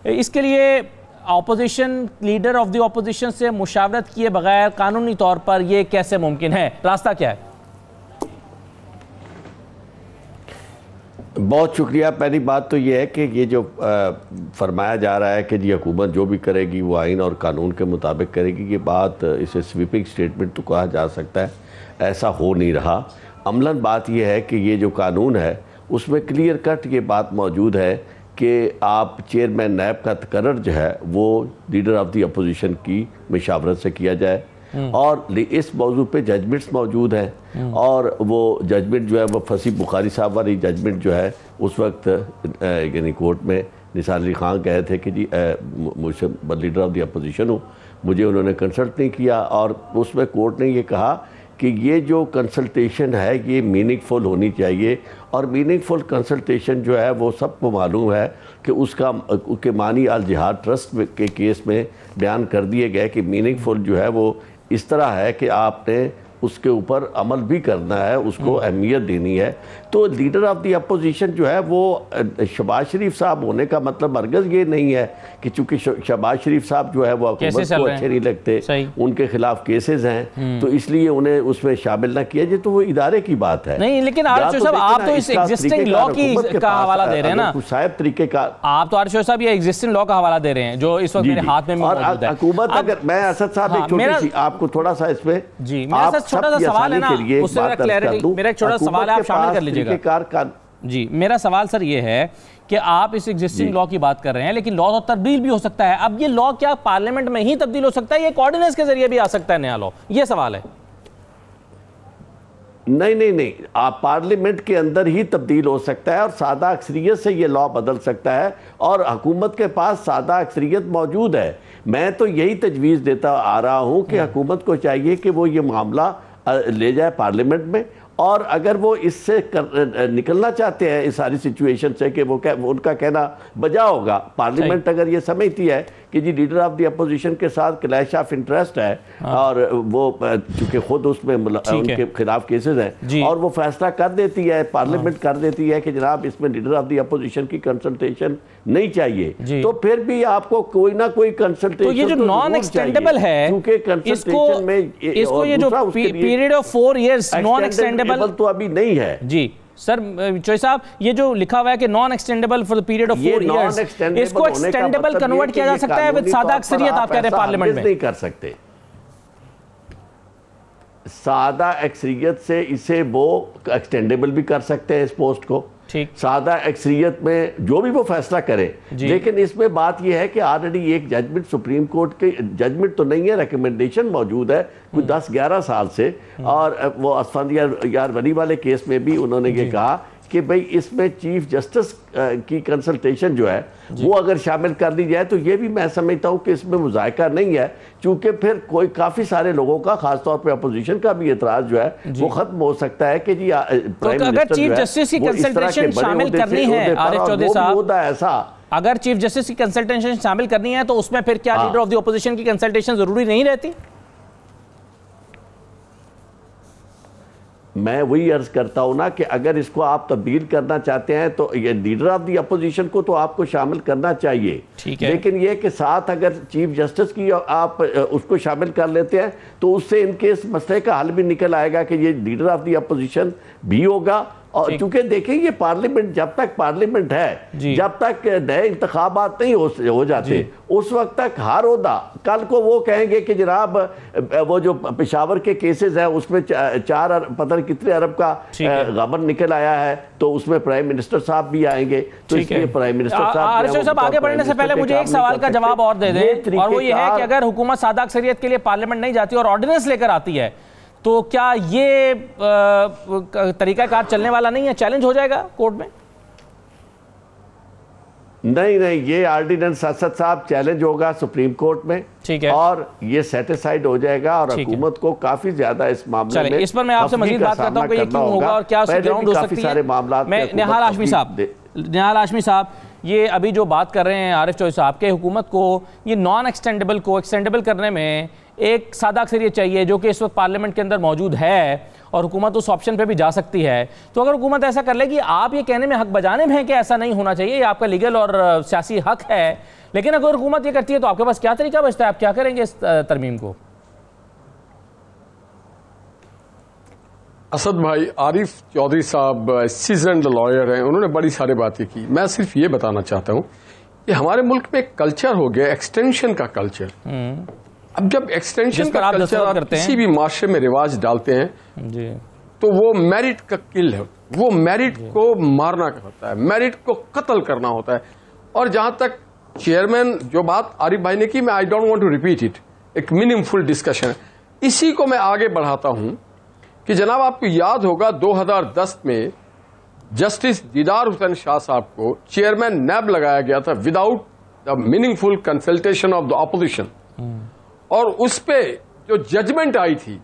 इसके लिए opposition, leader of the opposition से मुशावरत किए बगैर कानूनी तौर पर ये कैसे मुमकिन है? रास्ता क्या है? बहुत शुक्रिया। पहली बात तो ये है कि ये जो फरमाया जा रहा है कि जी हुकूमत जो भी करेगी वो आइन और कानून के मुताबिक करेगी, ये बात, इसे स्वीपिंग स्टेटमेंट तो कहा जा सकता है, ऐसा हो नहीं रहा। अमलन बात यह है कि ये जो कानून है उसमें क्लियर कट ये बात मौजूद है कि आप चेयरमैन नैब का तकर्रर जो है वो लीडर ऑफ द अपोजिशन की मशावरत से किया जाए, और इस मौजू पे जजमेंट्स मौजूद हैं, और वो जजमेंट जो है वो फसी बुखारी साहब वाली जजमेंट जो है उस वक्त यानी कोर्ट में निसार अली खान कहे थे कि जी मुझसे लीडर ऑफ द अपोजिशन हूँ, मुझे उन्होंने कंसल्ट नहीं किया, और उसमें कोर्ट ने ये कहा कि ये जो कंसल्टेशन है ये मीनिंगफुल होनी चाहिए, और मीनिंगफुल कंसल्टेशन जो है वो सबको मालूम है कि उसके मानी अल जिहाद ट्रस्ट के केस में बयान कर दिए गए कि मीनिंगफुल जो है वो इस तरह है कि आपने उसके ऊपर अमल भी करना है, उसको अहमियत देनी है। तो लीडर ऑफ द अपोजिशन जो है वो शहबाज शरीफ साहब होने का मतलब हरगिज़ ये नहीं है कि चूंकि शहबाज शरीफ साहब जो है वो हुकूमत को अच्छे नहीं लगते, उनके खिलाफ केसेस हैं, तो इसलिए उन्हें उसमें शामिल ना किया जाए, तो वो इदारे की बात है। नहीं, लेकिन आप तो इस एग्जिस्टिंग लॉ का हवाला दे रहे हैं ना, शायद तरीके का आप तो आरिफ साहब ये एग्जिस्टिंग लॉ का हवाला दे रहे हैं जो इस वक्त मेरे हाथ में मौजूद है। हुकूमत अगर मैं असद साहब एक छोटी सी आपको थोड़ा सा इसमें जी छोटा सा सवाल है ना, उससे मेरा क्लैरिटी, मेरा एक छोटा सवाल है, आप शामिल कर लीजिएगा जी। मेरा सवाल सर ये है कि आप इस एग्जिस्टिंग लॉ की बात कर रहे हैं, लेकिन लॉ तो तब्दील भी हो सकता है। अब ये लॉ क्या पार्लियामेंट में ही तब्दील हो सकता है, ये ऑर्डिनेंस के जरिए भी आ सकता है नया लॉ? ये सवाल है। नहीं, आप पार्लियामेंट के अंदर ही तब्दील हो सकता है और सादा अक्सरियत से ये लॉ बदल सकता है, और हुकूमत के पास सादा अक्सरियत मौजूद है। मैं तो यही तजवीज़ देता आ रहा हूँ कि हुकूमत को चाहिए कि वो ये मामला ले जाए पार्लियामेंट में, और अगर वो इससे निकलना चाहते हैं इस सारी सिचुएशन से कि वो उनका कहना बजा होगा, पार्लियामेंट अगर ये समझती है कि जी लीडर ऑफ द अपोजिशन के साथ क्लैश ऑफ इंटरेस्ट है, और वो चूंकि खुद उसमें उनके खिलाफ केसेस हैं, और वो फैसला कर देती है, पार्लियामेंट कर देती है कि जनाब इसमें लीडर ऑफ द अपोजिशन की कंसल्टेशन नहीं चाहिए, तो फिर भी आपको कोई ना कोई कंसल्टेशन, तो ये जो नॉन एक्सटेंडेबल है, क्योंकि कंसल्टेशन में इसको ये जो period of 4 years non extendable तो अभी नहीं है जी। सर चोई साहब, ये जो लिखा हुआ है कि non extendable for the period of 4 years, इसको एक्सटेंडेबल कन्वर्ट किया जा सकता है विद सादा अक्सरियत? आप कह रहे हैं पार्लियामेंट में नहीं कर सकते सादा अक्सरियत से, इसे वो एक्सटेंडेबल भी कर सकते हैं इस पोस्ट को, सादा अक्सरियत में जो भी वो फैसला करे। लेकिन इसमें बात यह है कि ऑलरेडी एक जजमेंट सुप्रीम कोर्ट के, जजमेंट तो नहीं है, रिकमेंडेशन मौजूद है कुछ 10-11 साल से, और वो असफंद यार वली वाले केस में भी उन्होंने ये कहा कि भाई इसमें चीफ जस्टिस की कंसल्टेशन जो है वो अगर शामिल कर दी जाए, तो ये भी मैं समझता हूँ कि इसमें मुज़ायका नहीं है, क्योंकि फिर कोई काफ़ी सारे लोगों का, खासतौर पे अपोजिशन का भी एतराज़ जो है वो खत्म हो सकता है कि जी प्राइम मिनिस्टर चीफ जस्टिस की कंसल्टेशन शामिल करनी है, आरिफ चौधरी साहब, ऐसा अगर चीफ जस्टिस की कंसल्टेशन शामिल करनी है तो उसमें फिर क्या लीडर ऑफ द अपोजिशन की कंसल्टेशन जरूरी नहीं रहती? मैं वही अर्ज करता हूं ना कि अगर इसको आप तब्दील करना चाहते हैं तो ये लीडर ऑफ द अपोजिशन को तो आपको शामिल करना चाहिए, लेकिन ये कि साथ अगर चीफ जस्टिस की आप उसको शामिल कर लेते हैं तो उससे इनके इस मसले का हल भी निकल आएगा कि ये लीडर ऑफ द अपोजिशन भी होगा। और चूंकि देखें ये पार्लियामेंट, जब तक पार्लियामेंट है, जब तक नए इंतखाबात नहीं हो जाते, उस वक्त तक हर ओहदा, कल को वो कहेंगे कि जनाब वो जो पेशावर के केसेस हैं उसमें 4 पता नहीं कितने अरब का गबन निकल आया है, तो उसमें प्राइम मिनिस्टर साहब भी आएंगे, तो इसलिए प्राइम मिनिस्टर साहब आगे बढ़ने से पहले मुझे एक सवाल का जवाब और दे दें, और वो ये है कि अगर हुकूमत सादा अक्सरियत के लिए पार्लियामेंट नहीं जाती और ऑर्डिनेंस लेकर आती है, तो क्या ये तरीकाकार चलने वाला नहीं है? चैलेंज हो जाएगा कोर्ट में? नहीं, ये ऑर्डिनेंस असद साहब चैलेंज होगा सुप्रीम कोर्ट में, ठीक है, और ये सेटिस्फाइड हो जाएगा, और हुकूमत को काफी ज्यादा इस मामले में, इस पर मैं आपसे मजीद बात करता हूं कि ये क्यों होगा और क्या ग्राउंड हो सकती है। मैं निहाल हाशमी साहब, ये अभी जो बात कर रहे हैं आरिफ चौधरी साहब के, हुकूमत को ये नॉन एक्सटेंडेबल को एक्सटेंडेबल करने में एक सादा अक्सरियत चाहिए जो कि इस वक्त पार्लियामेंट के अंदर मौजूद है, और हुकूमत उस ऑप्शन पे भी जा सकती है। तो अगर हुकूमत ऐसा कर लेगी, आप ये कहने में हक बजाने में है कि ऐसा नहीं होना चाहिए, ये आपका लीगल और सियासी हक है, लेकिन अगर हुकूमत ये करती है तो आपके पास क्या तरीका बचता है? आप क्या करेंगे इस तरमीम को? असद भाई, आरिफ चौधरी साहब सीजन्ड लॉयर हैं, उन्होंने बड़ी सारी बातें की। मैं सिर्फ ये बताना चाहता हूँ कि हमारे मुल्क में एक कल्चर हो गया एक्सटेंशन का कल्चर। अब जब एक्सटेंशन का कल्चर आप किसी भी माशरे में रिवाज डालते हैं जी, तो वो मेरिट का किल है, वो मेरिट को मारना होता है, मेरिट को कत्ल करना होता है। और जहां तक चेयरमैन जो बात आरिफ भाई ने की, मैं I don't want to repeat it, एक मीनिंगफुल डिस्कशन, इसी को मैं आगे बढ़ाता हूं कि जनाब आपको याद होगा 2010 में जस्टिस दीदार हुसैन शाह साहब को चेयरमैन नैब लगाया गया था without the meaningful consultation of the opposition, और उस पे जो जजमेंट आई थी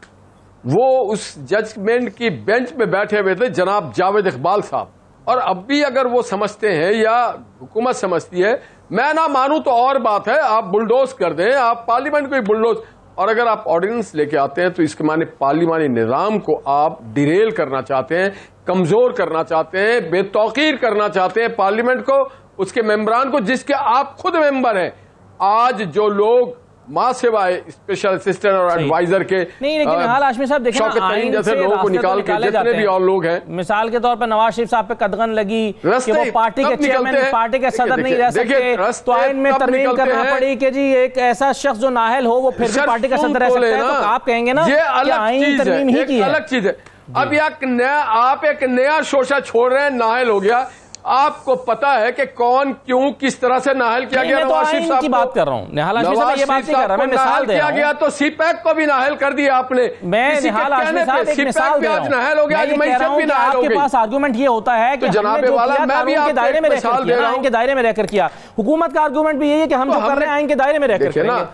वो उस जजमेंट की बेंच पे बैठे हुए थे जनाब जावेद इकबाल साहब। और अब भी अगर वो समझते हैं या हुकूमत समझती है, मैं ना मानूं तो और बात है, आप बुलडोज कर दें, आप पार्लियामेंट को ही बुलडोज, और अगर आप ऑर्डिनेंस लेके आते हैं तो इसके माने पार्लियामानी निजाम को आप डिरेल करना चाहते हैं, कमजोर करना चाहते हैं, बेतौकीर करना चाहते हैं पार्लियामेंट को, उसके मेंबरान को, जिसके आप खुद मेंबर हैं। आज जो लोग मां सिवाय स्पेशल असिस्टेंट और एडवाइजर के नहीं, लेकिन हाल हाशमी साहब देखिए ना, आइन जैसे लोगों को निकाल के जितने भी और लोग हैं, मिसाल के तौर पर नवाज शरीफ साहब पे कदगन लगी कि वो पार्टी के चेयरमैन, पार्टी के सदर नहीं रह सकते, तो आइन में तरमीम करना पड़ी कि जी एक ऐसा शख्स जो नाअहल हो वो फिर भी पार्टी का सदर रह सकता है। तो आप कहेंगे ना ये अलग तरमीम ही की है, अलग चीज है। अब आप एक नया शोशा छोड़ रहे हैं, नाअहल हो गया। आपको पता है कि कौन क्यों किस तरह से नाहल किया गया? नवाज शरीफ साहब की बात कर रहा हूं, निहाल हाशमी साहब ये बात नहीं कर रहा, मैं मिसाल दे रहा हूं। किया गया तो सीपैक को भी नाहल कर दिया आपने। मैं निहाल हाशमी साहब एक मिसाल दे रहा हूं, नाहल हो गया, आज मैं सब भी नाहल हो गई। आपके पास आर्गुमेंट ये होता है कि जनाबे वाला मैं भी आपके दायरे में रहकर किया, आइन के दायरे में रहकर किया। हुकूमत का आर्गुमेंट भी यही है कि हम जो कर रहे हैं आइन के दायरे में रहकर करेंगे।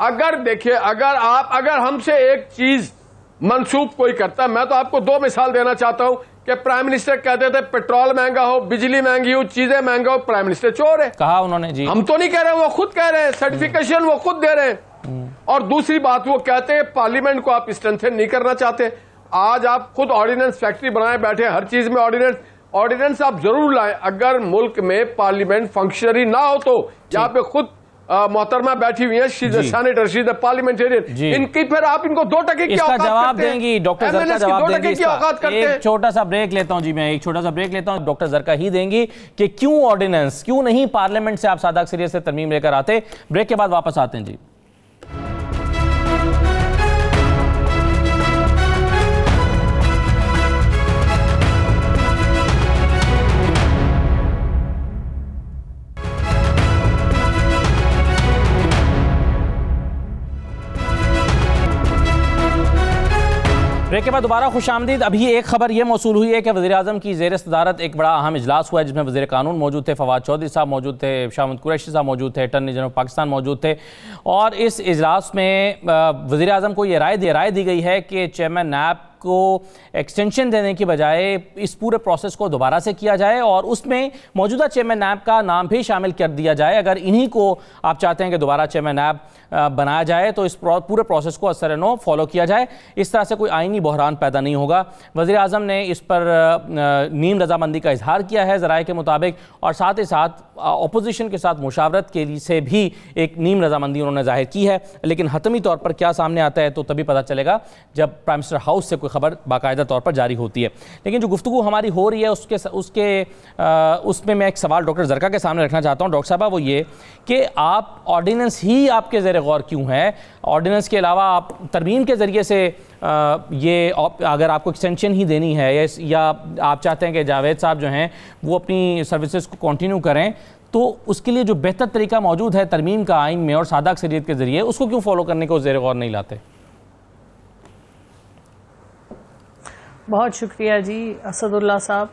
अगर देखिए, अगर हमसे एक चीज मंसूब कोई करता है, मैं तो आपको दो मिसाल देना चाहता हूं कि प्राइम मिनिस्टर कहते थे पेट्रोल महंगा हो, बिजली महंगी हो, चीजें महंगा हो, प्राइम मिनिस्टर चोर है, कहा उन्होंने जी। हम तो नहीं कह रहे, वो खुद कह रहे हैं, सर्टिफिकेशन वो खुद दे रहे हैं। और दूसरी बात वो कहते हैं पार्लियामेंट को आप स्ट्रेंथन नहीं करना चाहते। आज आप खुद ऑर्डिनेंस फैक्ट्री बनाए बैठे, हर चीज में ऑर्डिनेंस आप जरूर लाएं। अगर मुल्क में पार्लियामेंट फंक्शनरी ना हो तो यहाँ पे खुद मोहतरमा बैठी हुई है, सेनेटर, शी द पार्लियामेंटेरियन, इनकी फिर आप इनको 2% की औकात जवाब देंगी डॉक्टर जरका, जवाब देंगी इसका। एक छोटा सा ब्रेक लेता हूं जी, मैं एक छोटा सा ब्रेक लेता हूं, डॉक्टर जरका ही देंगी कि क्यों ऑर्डिनेंस, क्यों नहीं पार्लियामेंट से आप सादा अक्सरियत से तरमीम लेकर आते। ब्रेक के बाद वापस आते हैं जी। ब्रेक के बाद दोबारा खुशामदीद। अभी एक खबर यह मौसूल हुई है कि वज़ीर-ए-आज़म की ज़ेर सदारत एक बड़ा अहम इजलास हुआ है, जिसमें वज़ीर कानून मौजूद थे, फवाद चौधरी साहब मौजूद थे, शाह कुरैशी साहब मौजूद थे, अटॉर्नी जनरल पाकिस्तान मौजूद थे। और इस इजलास में वज़ीर-ए-आज़म को ये राय दी गई है कि चेयरमैन नैब को एक्सटेंशन देने की बजाय इस पूरे प्रोसेस को दोबारा से किया जाए और उसमें मौजूदा चेयरमैन नैब का नाम भी शामिल कर दिया जाए। अगर इन्हीं को आप चाहते हैं कि दोबारा चेयरमैन नैब बनाया जाए तो इस पूरे प्रोसेस को असर-ए-नौ फॉलो किया जाए। इस तरह से कोई आईनी बहरान पैदा नहीं होगा। वज़ीर-ए-आज़म ने इस पर नीम रजामंदी का इजहार किया है ज़राए के मुताबिक, और साथ ही साथ अपोजिशन के साथ मुशावरत के लिए से भी एक नीम रजामंदी उन्होंने जाहिर की है। लेकिन हतमी तौर पर क्या सामने आता है तो तभी पता चलेगा जब प्राइम मिनिस्टर हाउस से कोई खबर बाकायदा तौर पर जारी होती है। लेकिन जो गुफ्तगू हमारी हो रही है उसमें मैं एक सवाल डॉक्टर जरका के सामने रखना चाहता हूँ। डॉक्टर साहब, वो ये कि आप ऑर्डिनेंस ही आपके ज़ेर गौर क्यों है? ऑर्डिनेंस के अलावा आप तरमीम के ज़रिए से ये अगर आपको एक्सटेंशन ही देनी है या आप चाहते हैं कि जावेद साहब जो हैं वो अपनी सर्विसेज को कंटिन्यू करें, तो उसके लिए जो बेहतर तरीका मौजूद है तरमीम का आइन में और सादा अक्सरियत के ज़रिए, उसको क्यों फॉलो करने को ज़ेर गौर नहीं लाते? बहुत शुक्रिया जी असदुल्ला साहब।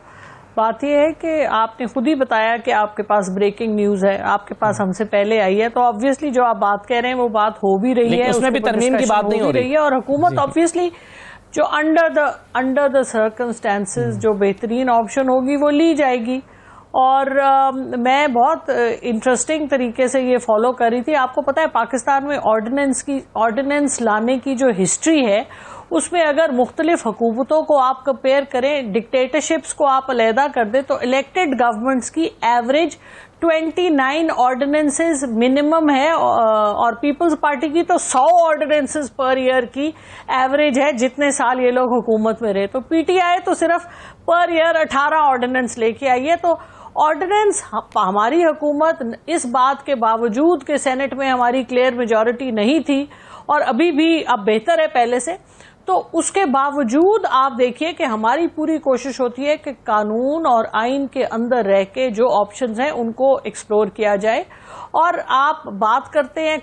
बात यह है कि आपने खुद ही बताया कि आपके पास ब्रेकिंग न्यूज़ है, आपके पास हमसे पहले आई है, तो ऑब्वियसली जो आप बात कह रहे हैं वो बात हो भी रही है, उसमें भी तरमीम की बात नहीं हो रही है। और हुकूमत ऑब्वियसली जो अंडर द सर्कमस्टेंसेस जो बेहतरीन ऑप्शन होगी वो ली जाएगी। और मैं बहुत इंटरेस्टिंग तरीके से ये फॉलो कर रही थी। आपको पता है पाकिस्तान में ऑर्डिनेंस लाने की जो हिस्ट्री है उसमें अगर मुख्तलिफ हुकूमतों को आप कंपेयर करें, डिक्टेटरशिप्स को आप अलहदा कर दें, तो इलेक्टेड गवर्नमेंट्स की एवरेज 29 ऑर्डिनेंसेस मिनिमम है और पीपल्स पार्टी की तो 100 ऑर्डिनेंसेस पर ईयर की एवरेज है जितने साल ये लोग हुकूमत में रहे। तो पीटीआई तो सिर्फ पर ईयर 18 ऑर्डिनेंस लेके आई है। तो ऑर्डिनेंस हमारी हुकूमत इस बात के बावजूद कि सेनेट में हमारी क्लियर मेजॉरिटी नहीं थी और अभी भी अब बेहतर है पहले से, तो उसके बावजूद आप देखिए कि हमारी पूरी कोशिश होती है कि कानून और आइन के अंदर रह के जो ऑप्शंस हैं उनको एक्सप्लोर किया जाए। और आप बात करते हैं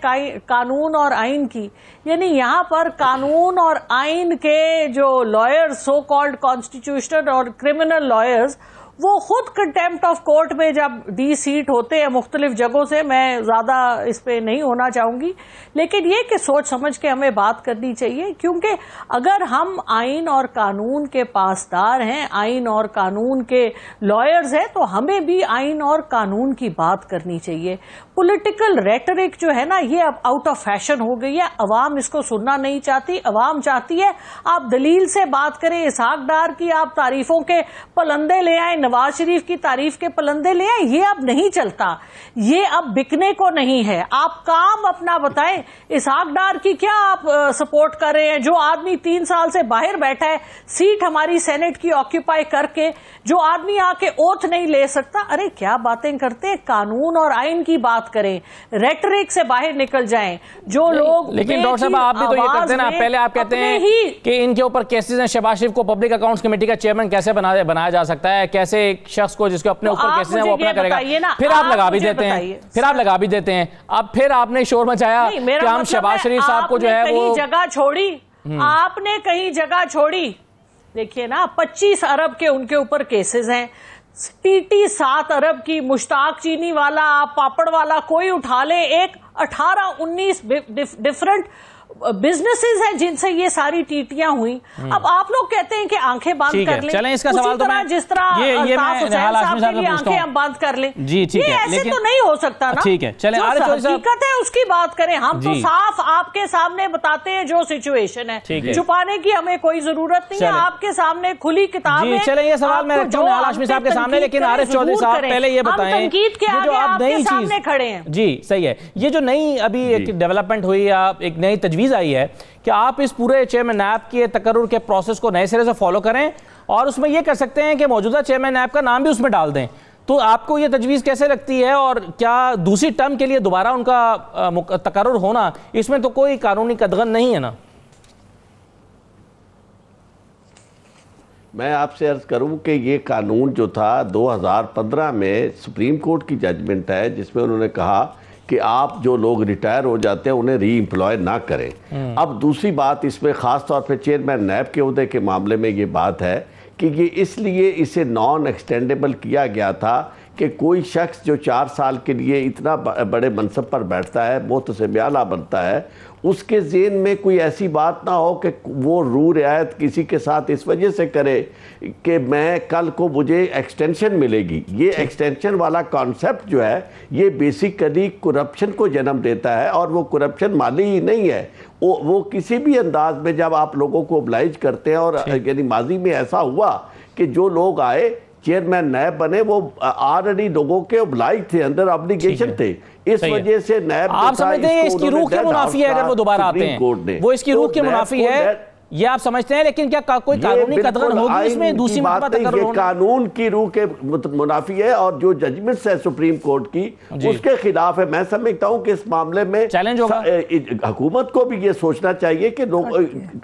कानून और आइन की, यानी यहाँ पर कानून और आइन के जो लॉयर्स, सो कॉल्ड कॉन्स्टिट्यूशनल और क्रिमिनल लॉयर्स, वो खुद कंटेम्प्ट ऑफ कोर्ट में जब डी सीट होते हैं मुख्तलिफ जगहों से, मैं ज्यादा इस पे नहीं होना चाहूंगी, लेकिन ये कि सोच समझ के हमें बात करनी चाहिए, क्योंकि अगर हम आइन और कानून के पासदार हैं, आइन और कानून के लॉयर्स हैं, तो हमें भी आइन और कानून की बात करनी चाहिए। पॉलिटिकल रेटरिक जो है ना, ये अब आउट ऑफ फैशन हो गई है, अवाम इसको सुनना नहीं चाहती। अवाम चाहती है आप दलील से बात करें, इसहाक डार की आप तारीफों के पलंदे ले आए, नवाज शरीफ की तारीफ के पलंदे ले आए, ये अब नहीं चलता, ये अब बिकने को नहीं है। आप काम अपना बताएं, इसहाक डार की क्या आप सपोर्ट कर रहे हैं, जो आदमी 3 साल से बाहर बैठा है, सीट हमारी सेनेट की ऑक्यूपाई करके, जो आदमी आके ओथ नहीं ले सकता। अरे क्या बातें करते हैं, कानून और आइन की बात करें, रेटरिक से बाहर निकल जाएं। जो लोग, लेकिन डॉक्टर साहब आप भी तो ये करते हैं ना, पहले आप कहते हैं कि इनके ऊपर केसेस हैं, शहबाज शरीफ को पब्लिक अकाउंट्स कमेटी का चेयरमैन कैसे बनाया जा सकता है, कैसे एक शख्स को जिसके अपने ऊपर केसेस हैं वो अपना करेगा, फिर आप लगा भी देते हैं, फिर आप लगा भी देते हैं। अब फिर आपने शोर मचाया कि हम शहबाज शरीफ साहब को जो है वो जगह छोड़ी, आपने कहीं जगह छोड़ी। देखिए ना, 25 अरब के उनके ऊपर केसेस हैं, टीटी 7 अरब की, मुश्ताक चीनी वाला, आप पापड़ वाला कोई उठा ले, एक 18-19 डिफरेंट बिजनेसेस हैं जिनसे ये सारी टीटियां हुई। अब आप लोग कहते हैं कि आंखें बंद कर लें, चलें इसका सवाल तो मैं जिस तरह आंखें हम बंद कर लें, जी ठीक है, ऐसे तो नहीं हो सकता ना। ठीक है, चलें हकीकत है उसकी बात करें, हम तो साफ आपके सामने बताते हैं जो सिचुएशन है, छुपाने की हमें कोई जरूरत नहीं है, आपके सामने खुली किताब है। चलें ये सवाल मैं रखता हूं हाशमी साहब के सामने, लेकिन आरिफ चौधरी साहब पहले ये बताएं, तनकीद के आगे आपके सामने खड़े हैं। जी सही है, ये जो नई अभी एक डेवलपमेंट हुई या एक नई तजवीज़ आई है कि आप इस पूरे चेयरमैन नैब के तकर्रुर के प्रोसेस को नए सिरे से फॉलो करें और उसमें ये कर सकते हैं कि मौजूदा चेयरमैन नैब का नाम भी उसमें डाल दें, तो आपको ये तजवीज़ कैसे लगती है? और क्या दूसरी टर्म के लिए दोबारा उनका तकर्रुर होना, इसमें तो कोई कानूनी कदगन नहीं है ना? मैं आपसे अर्ज करूं कि ये कानून जो था 2015 में सुप्रीम कोर्ट की जजमेंट है, जिसमें उन्होंने कहा कि आप जो लोग रिटायर हो जाते हैं उन्हें री एम्प्लॉय ना करें। अब दूसरी बात इसमें ख़ास तौर पे चेयरमैन नैब के ओहदे के मामले में ये बात है कि ये इसलिए इसे नॉन एक्सटेंडेबल किया गया था कि कोई शख्स जो 4 साल के लिए इतना बड़े मनसब पर बैठता है, मोहतसिब आला बनता है, उसके ज़हन में कोई ऐसी बात ना हो कि वो रू रियायत किसी के साथ इस वजह से करे कि मैं कल को मुझे एक्सटेंशन मिलेगी। ये एक्सटेंशन वाला कॉन्सेप्ट जो है ये बेसिकली करप्शन को जन्म देता है, और वो करप्शन माली ही नहीं है, वो किसी भी अंदाज में जब आप लोगों को ओब्लाइज करते हैं, और यानी माजी में ऐसा हुआ कि जो लोग आए चेयरमैन नैब बने वो ऑलरेडी लोगों के ओब्लाइज थे, अंडर ऑब्लिगेशन थे, इस वजह से नैब आप समझते हैं इसकी रूह के मुनाफी है अगर वो दोबारा आते हैं, वो इसकी रूह के मुनाफी है ये आप समझते हैं? लेकिन क्या कोई कानूनी कदगन होगी इसमें? दूसरी बात है ये कानून की रूह के मुनाफी है, और जो जजमेंट्स है सुप्रीम कोर्ट की उसके खिलाफ है। मैं समझता हूं कि इस मामले में चैलेंज होगा, हुकूमत को भी ये सोचना चाहिए कि लोग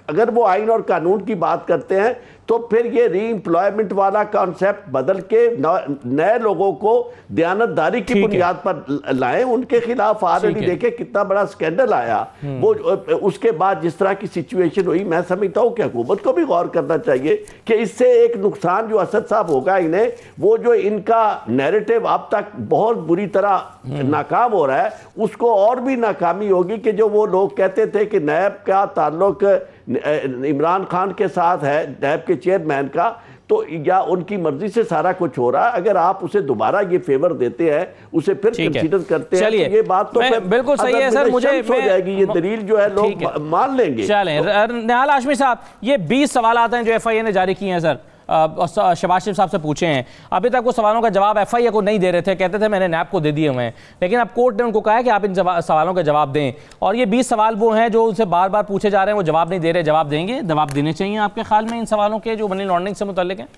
अगर वो आइन और कानून की बात करते हैं तो फिर ये री एम्प्लॉयमेंट वाला कॉन्सेप्ट बदल के नए लोगों को दयानतदारी की बुनियाद पर लाएं। उनके खिलाफ ऑलरेडी देखे कितना बड़ा स्कैंडल आया, वो उसके बाद जिस तरह की सिचुएशन हुई, मैं समझता हूं कि हुकूमत को भी गौर करना चाहिए कि इससे एक नुकसान जो असद साहब होगा इन्हें, वो जो इनका नैरेटिव अब तक बहुत बुरी तरह नाकाम हो रहा है, उसको और भी नाकामी होगी कि जो वो लोग कहते थे कि नैब का ताल्लुक इमरान खान के साथ है, नैब के चेयरमैन का, तो या उनकी मर्जी से सारा कुछ हो रहा है। अगर आप उसे दोबारा ये फेवर देते हैं, उसे फिर कंसीडर करते हैं, तो ये बात तो बिल्कुल सही है सर, मुझे हो जाएगी, ये दलील जो है लोग मान लेंगे। चलें निहाल हाशमी साहब, ये 20 सवाल आते हैं जो FIA ने जारी किए हैं सर, शहबाज शरीफ साहब से पूछे हैं, अभी तक वो सवालों का जवाब FIA को नहीं दे रहे थे, कहते थे मैंने नैब को दे दिए हुए हैं, लेकिन अब कोर्ट ने उनको कहा है कि आप इन सवालों के जवाब दें, और ये 20 सवाल वो हैं जो उनसे बार बार पूछे जा रहे हैं, वो जवाब नहीं दे रहे, जवाब देंगे, जवाब देने चाहिए आपके ख्याल में इन सवालों के जो मनी लॉन्ड्रिंग से मुतल्लिक हैं?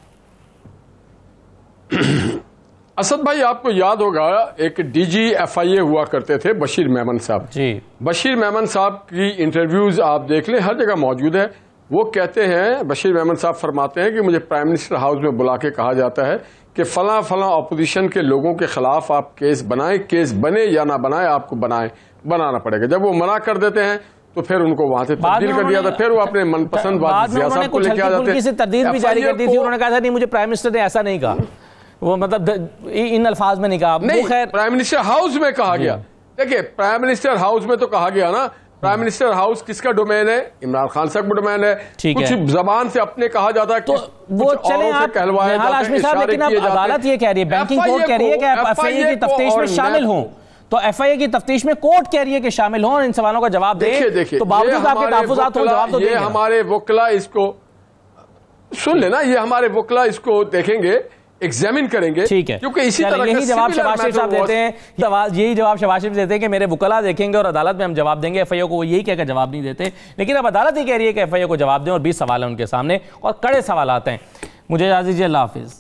असद भाई, आपको याद होगा एक DG FIA हुआ करते थे बशीर मेमन साहब जी। बशीर मेमन साहब की इंटरव्यूज आप देख लें, हर जगह मौजूद है। वो कहते हैं, बशीर मेमन साहब फरमाते हैं कि मुझे प्राइम मिनिस्टर हाउस में बुला के कहा जाता है कि फला फला अपोजिशन के लोगों के खिलाफ आप केस बनाएं, केस बने या ना बनाए, आपको बनाना पड़ेगा। जब वो मना कर देते हैं तो फिर उनको वहां से तब्दील कर दिया था, फिर वो अपने मनपसंद जिया साहब को लेके आ जाते हैं। तरदीद भी जारी कर दी थी, उन्होंने कहा था नहीं मुझे प्राइम मिनिस्टर ने ऐसा नहीं कहा। वो मतलब इन अल्फाज में नहीं कहा। नहीं, प्राइम मिनिस्टर हाउस में कहा गया। देखिए, प्राइम मिनिस्टर हाउस में तो कहा गया ना, प्राइम मिनिस्टर हाउस किसका डोमेन है? इमरान खान साहब का डोमेन है। कुछ जबान से अपने कहा जाता है, तो वो चले आप हाशमी साहब, लेकिन अब अदालत ये कह रही है, बैंकिंग कोर्ट कह रही है कि एफआईए की तफ्तीश में शामिल हों, तो एफआईए की तफ्तीश में कोर्ट कह रही है कि शामिल हों, इन सवालों का जवाब दें। तो बावजूद आपके तहफ़्फ़ुज़ात हो, जवाब तो देंगे। हमारे वकील इसको सुन लेना, ये हमारे वकील इसको देखेंगे, एग्जामिन करेंगे। ठीक है, क्योंकि इसी तरह यही जवाब शहबाज शरीफ साहब देते हैं, यही जवाब शहबाज शरीफ देते हैं कि मेरे वकील देखेंगे और अदालत में हम जवाब देंगे। एफआईए को वो यही कहकर जवाब नहीं देते, लेकिन अब अदालत ही कह रही है कि एफआईए को जवाब दें और 20 सवाल है उनके सामने और कड़े सवाल आते हैं। मुझे इजाज़त दीजिए, अल्लाह हाफिज़।